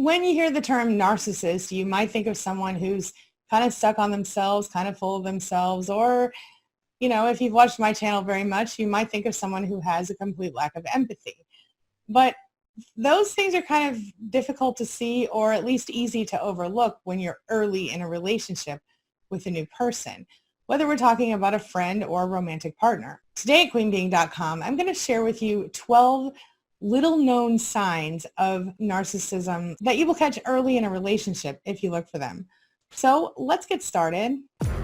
When you hear the term narcissist, you might think of someone who's kind of stuck on themselves, kind of full of themselves, or, if you've watched my channel very much, you might think of someone who has a complete lack of empathy. But those things are kind of difficult to see, or at least easy to overlook when you're early in a relationship with a new person, whether we're talking about a friend or a romantic partner. Today at queenbeing.com, I'm going to share with you 12 little-known signs of narcissism that you will catch early in a relationship if you look for them. So let's get started.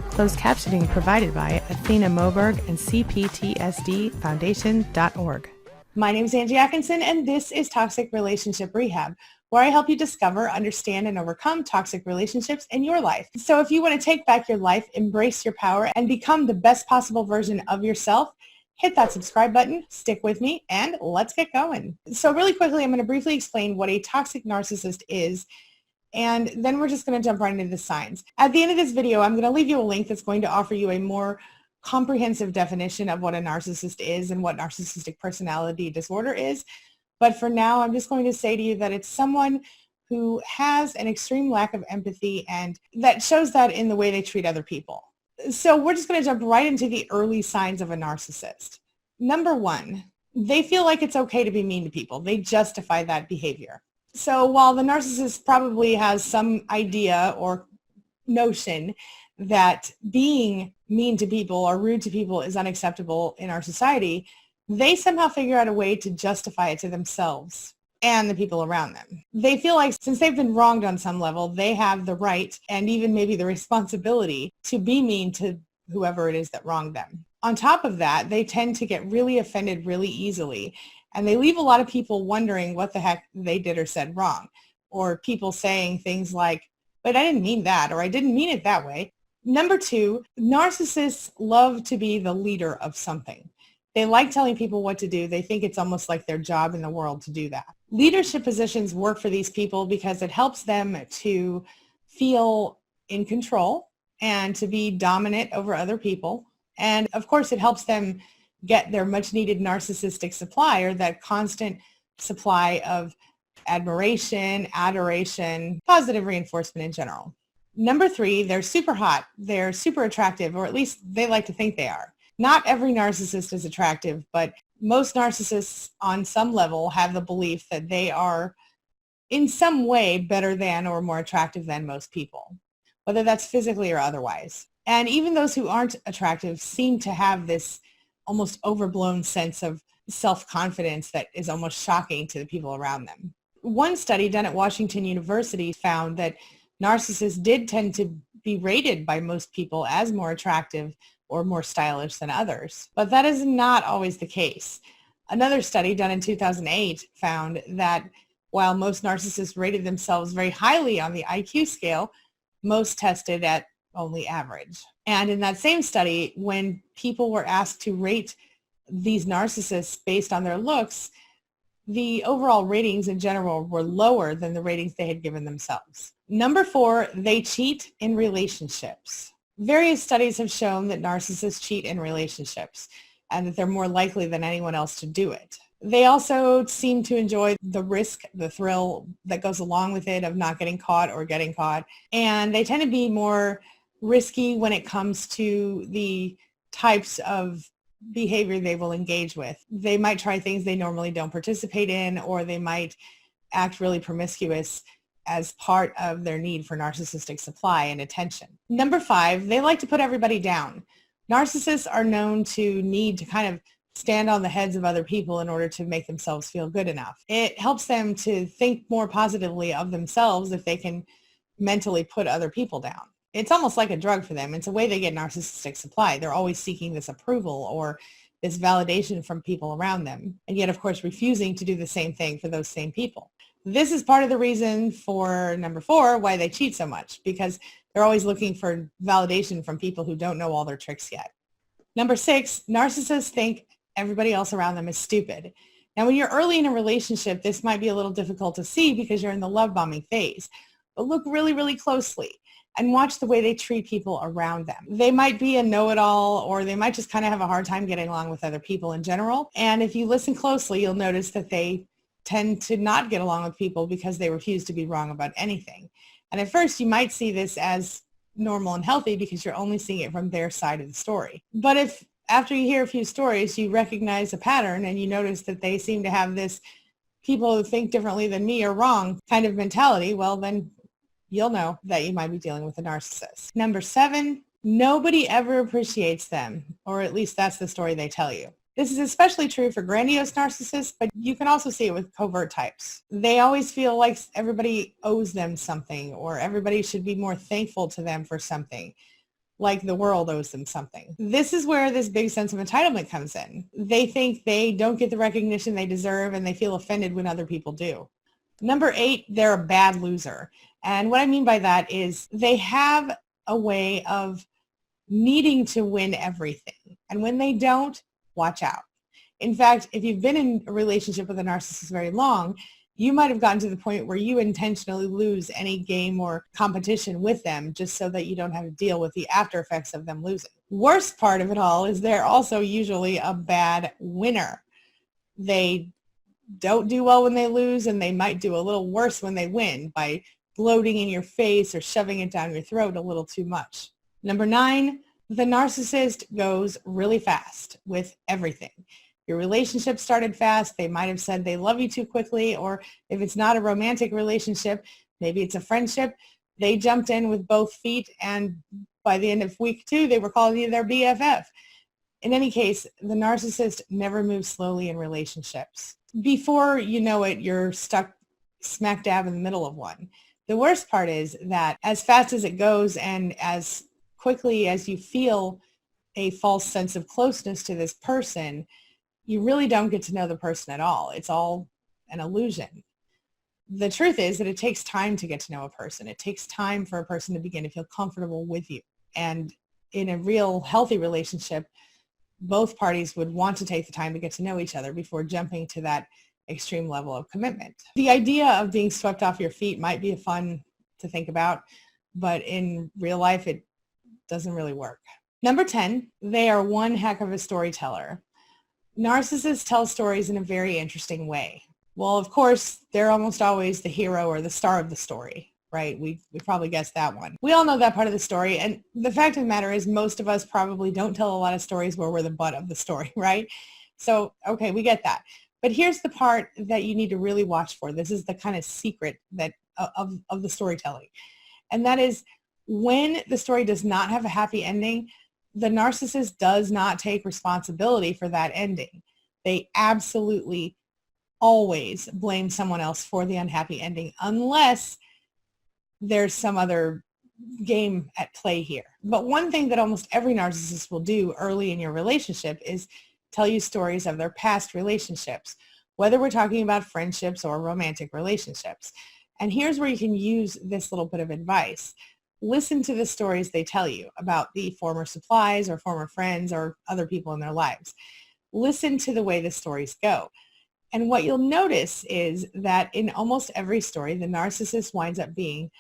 Closed captioning provided by Athena Moberg and CPTSDFoundation.org. My name is Angie Atkinson, and this is Toxic Relationship Rehab, where I help you discover, understand, and overcome toxic relationships in your life. So if you want to take back your life, embrace your power, and become the best possible version of yourself, hit that subscribe button, stick with me, and let's get going. So really quickly, I'm going to briefly explain what a toxic narcissist is, and then we're just going to jump right into the signs. At the end of this video, I'm going to leave you a link that's going to offer you a more comprehensive definition of what a narcissist is and what narcissistic personality disorder is. But for now, I'm just going to say to you that it's someone who has an extreme lack of empathy, and that shows that in the way they treat other people. So we're just going to jump right into the early signs of a narcissist. Number one, they feel like it's okay to be mean to people. They justify that behavior. So while the narcissist probably has some idea or notion that being mean to people or rude to people is unacceptable in our society, they somehow figure out a way to justify it to themselves and the people around them. They feel like since they've been wronged on some level, they have the right and even maybe the responsibility to be mean to whoever it is that wronged them. On top of that, they tend to get really offended really easily, and they leave a lot of people wondering what the heck they did or said wrong, or people saying things like, but I didn't mean that, or I didn't mean it that way. Number two, narcissists love to be the leader of something. They like telling people what to do. They think it's almost like their job in the world to do that. Leadership positions work for these people because it helps them to feel in control and to be dominant over other people. And of course, it helps them get their much needed narcissistic supply, or that constant supply of admiration, adoration, positive reinforcement in general. Number three, they're super hot. They're super attractive, or at least they like to think they are. Not every narcissist is attractive, but most narcissists on some level have the belief that they are in some way better than or more attractive than most people, whether that's physically or otherwise. And even those who aren't attractive seem to have this almost overblown sense of self-confidence that is almost shocking to the people around them. One study done at Washington University found that narcissists did tend to be rated by most people as more attractive or more stylish than others. But that is not always the case. Another study done in 2008 found that while most narcissists rated themselves very highly on the IQ scale, most tested at only average. And in that same study, when people were asked to rate these narcissists based on their looks, the overall ratings in general were lower than the ratings they had given themselves. Number four, they cheat in relationships. Various studies have shown that narcissists cheat in relationships and that they're more likely than anyone else to do it. They also seem to enjoy the risk, the thrill that goes along with it of not getting caught or getting caught. And they tend to be more risky when it comes to the types of behavior they will engage with. They might try things they normally don't participate in, or they might act really promiscuous as part of their need for narcissistic supply and attention. Number five, they like to put everybody down. Narcissists are known to need to kind of stand on the heads of other people in order to make themselves feel good enough. It helps them to think more positively of themselves if they can mentally put other people down. It's almost like a drug for them. It's a way they get narcissistic supply. They're always seeking this approval or this validation from people around them, and yet, of course, refusing to do the same thing for those same people. This is part of the reason for number four, why they cheat so much, because they're always looking for validation from people who don't know all their tricks yet. Number six, narcissists think everybody else around them is stupid. Now, when you're early in a relationship, this might be a little difficult to see because you're in the love bombing phase, but look really, really closely and watch the way they treat people around them. They might be a know-it-all, or they might just kind of have a hard time getting along with other people in general. And if you listen closely, you'll notice that they tend to not get along with people because they refuse to be wrong about anything. And at first you might see this as normal and healthy because you're only seeing it from their side of the story. But if after you hear a few stories, you recognize a pattern and you notice that they seem to have this people who think differently than me are wrong kind of mentality, well, then you'll know that you might be dealing with a narcissist. Number 7, nobody ever appreciates them, or at least that's the story they tell you. This is especially true for grandiose narcissists, but you can also see it with covert types. They always feel like everybody owes them something, or everybody should be more thankful to them for something, like the world owes them something. This is where this big sense of entitlement comes in. They think they don't get the recognition they deserve, and they feel offended when other people do. Number 8, they're a bad loser. And what I mean by that is they have a way of needing to win everything. And when they don't, watch out. In fact, if you've been in a relationship with a narcissist very long, you might have gotten to the point where you intentionally lose any game or competition with them just so that you don't have to deal with the after effects of them losing. Worst part of it all is they're also usually a bad winner. They don't do well when they lose, and they might do a little worse when they win by gloating in your face or shoving it down your throat a little too much. Number 9, the narcissist goes really fast with everything. Your relationship started fast. They might have said they love you too quickly, or if it's not a romantic relationship, maybe it's a friendship, they jumped in with both feet, and by the end of week 2, they were calling you their BFF. In any case, the narcissist never moves slowly in relationships. Before you know it, you're stuck smack dab in the middle of one. The worst part is that as fast as it goes and as quickly as you feel a false sense of closeness to this person, you really don't get to know the person at all. It's all an illusion. The truth is that it takes time to get to know a person. It takes time for a person to begin to feel comfortable with you. And in a real healthy relationship, both parties would want to take the time to get to know each other before jumping to that extreme level of commitment. The idea of being swept off your feet might be fun to think about, but in real life, it doesn't really work. Number 10, they are one heck of a storyteller. Narcissists tell stories in a very interesting way. Well, of course, they're almost always the hero or the star of the story, right? We probably guessed that one. We all know that part of the story, and the fact of the matter is most of us probably don't tell a lot of stories where we're the butt of the story, right? So, okay, we get that. But here's the part that you need to really watch for. This is the kind of secret that of the storytelling. And that is when the story does not have a happy ending, the narcissist does not take responsibility for that ending. They absolutely always blame someone else for the unhappy ending unless there's some other game at play here. But one thing that almost every narcissist will do early in your relationship is tell you stories of their past relationships, whether we're talking about friendships or romantic relationships. And here's where you can use this little bit of advice. Listen to the stories they tell you about the former supplies or former friends or other people in their lives. Listen to the way the stories go. And what you'll notice is that in almost every story, the narcissist winds up being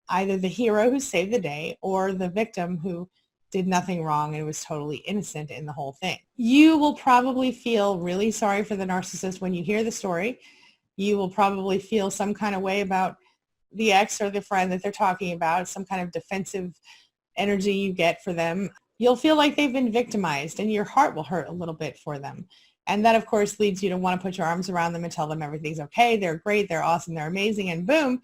either the hero who saved the day or the victim who did nothing wrong and was totally innocent in the whole thing. You will probably feel really sorry for the narcissist when you hear the story. You will probably feel some kind of way about the ex or the friend that they're talking about, some kind of defensive energy you get for them. You'll feel like they've been victimized and your heart will hurt a little bit for them. And that, of course, leads you to want to put your arms around them and tell them everything's okay, they're great, they're awesome, they're amazing, and boom,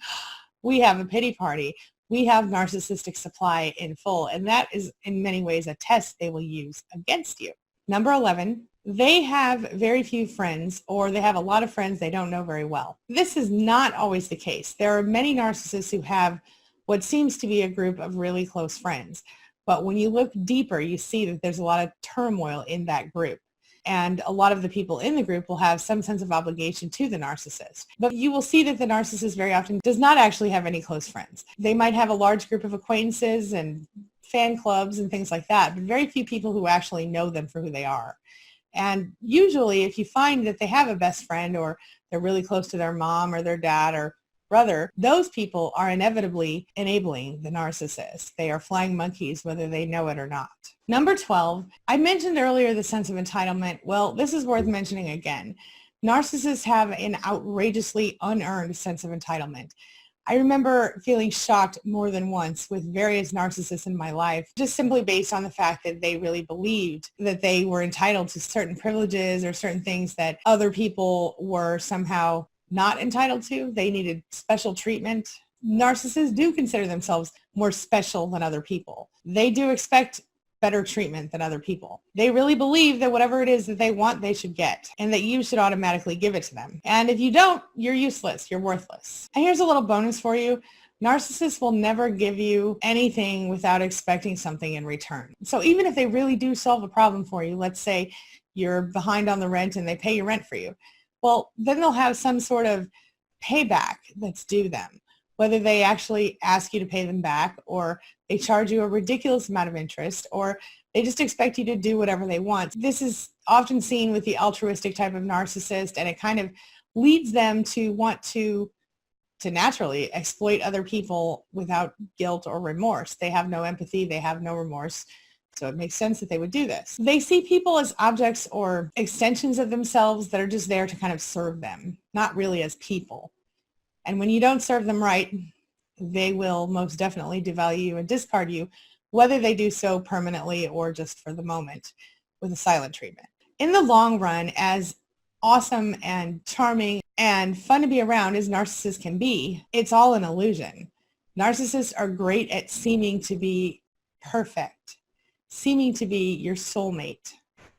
we have a pity party. We have narcissistic supply in full, and that is in many ways a test they will use against you. Number 11, they have very few friends, or they have a lot of friends they don't know very well. This is not always the case. There are many narcissists who have what seems to be a group of really close friends. But when you look deeper, you see that there's a lot of turmoil in that group. And a lot of the people in the group will have some sense of obligation to the narcissist. But you will see that the narcissist very often does not actually have any close friends. They might have a large group of acquaintances and fan clubs and things like that, but very few people who actually know them for who they are. And usually if you find that they have a best friend or they're really close to their mom or their dad or brother, those people are inevitably enabling the narcissist. They are flying monkeys whether they know it or not. Number 12, I mentioned earlier the sense of entitlement. Well, this is worth mentioning again. Narcissists have an outrageously unearned sense of entitlement. I remember feeling shocked more than once with various narcissists in my life, just simply based on the fact that they really believed that they were entitled to certain privileges or certain things that other people were somehow not entitled to. They needed special treatment. Narcissists do consider themselves more special than other people. They do expect better treatment than other people. They really believe that whatever it is that they want, they should get, and that you should automatically give it to them. And if you don't, you're useless, you're worthless. And here's a little bonus for you. Narcissists will never give you anything without expecting something in return. So even if they really do solve a problem for you, let's say you're behind on the rent and they pay your rent for you, well, then they'll have some sort of payback that's due them. Whether they actually ask you to pay them back, or they charge you a ridiculous amount of interest, or they just expect you to do whatever they want. This is often seen with the altruistic type of narcissist, and it kind of leads them to want to naturally exploit other people without guilt or remorse. They have no empathy, they have no remorse, so it makes sense that they would do this. They see people as objects or extensions of themselves that are just there to kind of serve them, not really as people. And when you don't serve them right, they will most definitely devalue you and discard you, whether they do so permanently or just for the moment with a silent treatment. In the long run, as awesome and charming and fun to be around as narcissists can be, it's all an illusion. Narcissists are great at seeming to be perfect, seeming to be your soulmate.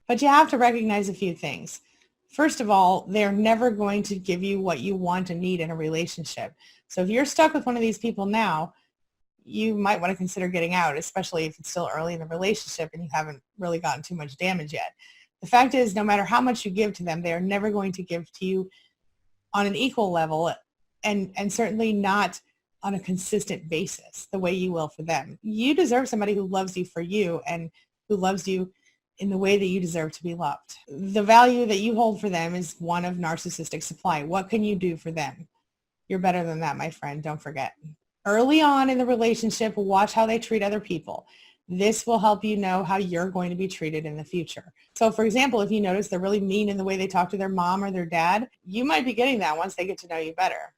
But you have to recognize a few things. First of all, they're never going to give you what you want and need in a relationship. So if you're stuck with one of these people now, you might want to consider getting out, especially if it's still early in the relationship and you haven't really gotten too much damage yet. The fact is, no matter how much you give to them, they are never going to give to you on an equal level, and certainly not on a consistent basis the way you will for them. You deserve somebody who loves you for you and who loves you in the way that you deserve to be loved. The value that you hold for them is one of narcissistic supply. What can you do for them? You're better than that, my friend. Don't forget. Early on in the relationship, watch how they treat other people. This will help you know how you're going to be treated in the future. So for example, if you notice they're really mean in the way they talk to their mom or their dad, you might be getting that once they get to know you better.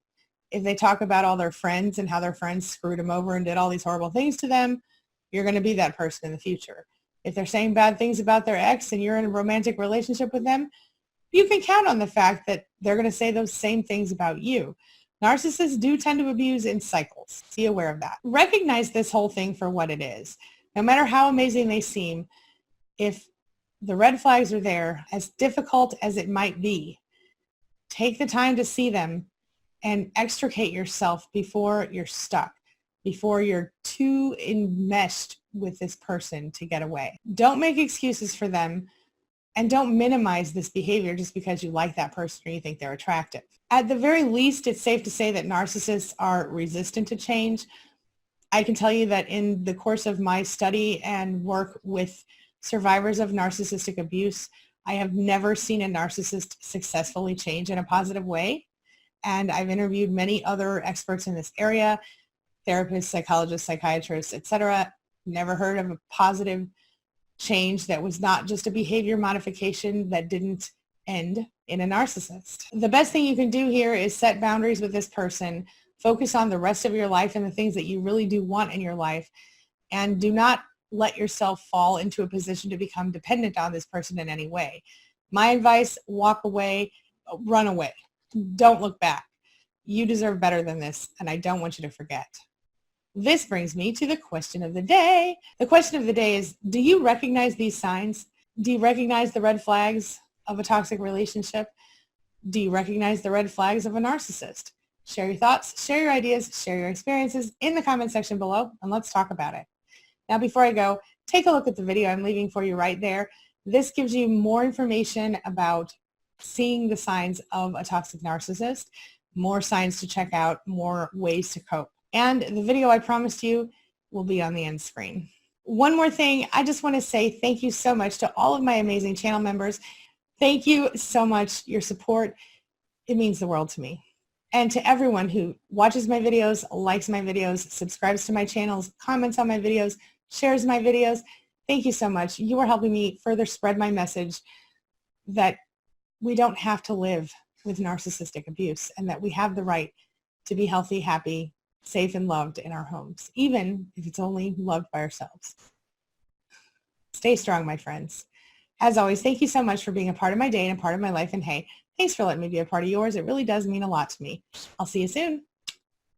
If they talk about all their friends and how their friends screwed them over and did all these horrible things to them, you're going to be that person in the future. If they're saying bad things about their ex and you're in a romantic relationship with them, you can count on the fact that they're going to say those same things about you. Narcissists do tend to abuse in cycles. Be aware of that. Recognize this whole thing for what it is. No matter how amazing they seem, if the red flags are there, as difficult as it might be, take the time to see them and extricate yourself before you're stuck, before you're too enmeshed with this person to get away. Don't make excuses for them, and don't minimize this behavior just because you like that person or you think they're attractive. At the very least, it's safe to say that narcissists are resistant to change. I can tell you that in the course of my study and work with survivors of narcissistic abuse, I have never seen a narcissist successfully change in a positive way. And I've interviewed many other experts in this area, therapists, psychologists, psychiatrists, etc. Never heard of a positive change that was not just a behavior modification that didn't end in a narcissist. The best thing you can do here is set boundaries with this person, focus on the rest of your life and the things that you really do want in your life, and do not let yourself fall into a position to become dependent on this person in any way. My advice, walk away, run away. Don't look back. You deserve better than this, and I don't want you to forget. This brings me to the question of the day. The question of the day is, do you recognize these signs? Do you recognize the red flags of a toxic relationship? Do you recognize the red flags of a narcissist? Share your thoughts, share your ideas, share your experiences in the comment section below, and let's talk about it. Now, before I go, take a look at the video I'm leaving for you right there. This gives you more information about seeing the signs of a toxic narcissist, more signs to check out, more ways to cope. And the video I promised you will be on the end screen. One more thing, I just want to say thank you so much to all of my amazing channel members. Thank you so much. Your support, it means the world to me. And to everyone who watches my videos, likes my videos, subscribes to my channels, comments on my videos, shares my videos, thank you so much. You are helping me further spread my message that we don't have to live with narcissistic abuse, and that we have the right to be healthy, happy, safe, and loved in our homes, even if it's only loved by ourselves. Stay strong, my friends. As always, thank you so much for being a part of my day and a part of my life. And hey, thanks for letting me be a part of yours. It really does mean a lot to me. I'll see you soon.